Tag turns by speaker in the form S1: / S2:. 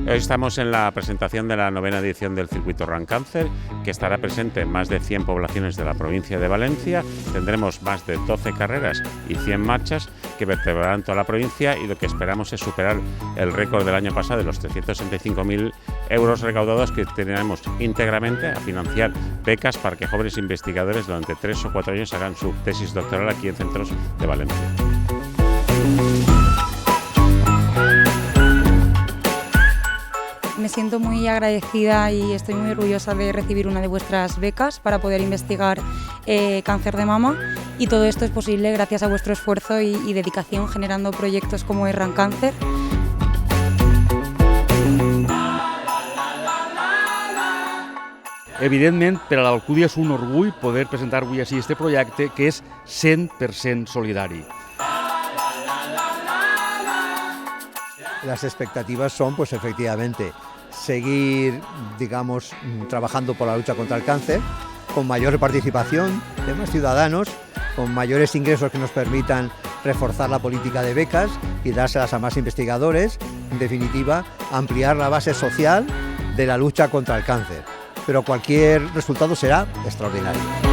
S1: Hoy estamos en la presentación de la 9ª edición del Circuito Run Cáncer, que estará presente en más de 100 poblaciones de la provincia de Valencia. Tendremos más de 12 carreras y 100 marchas que vertebrarán toda la provincia, y lo que esperamos es superar el récord del año pasado de los 365.000 euros recaudados, que tenemos íntegramente a financiar becas para que jóvenes investigadores durante 3 o 4 años hagan su tesis doctoral aquí en centros de Valencia.
S2: Me siento muy agradecida y estoy muy orgullosa de recibir una de vuestras becas para poder investigar cáncer de mama, y todo esto es posible gracias a vuestro esfuerzo y dedicación generando proyectos como el Run Cáncer.
S3: Evidentment, per a l'Alcúdia és un orgull poder presentar avui així este projecte, que és 100% solidari.
S4: Las expectativas son, pues efectivamente, seguir, digamos, trabajando por la lucha contra el cáncer, con mayor participación de más ciudadanos, con mayores ingresos que nos permitan reforzar la política de becas y dárselas a más investigadores, en definitiva, ampliar la base social de la lucha contra el cáncer. Pero cualquier resultado será extraordinario.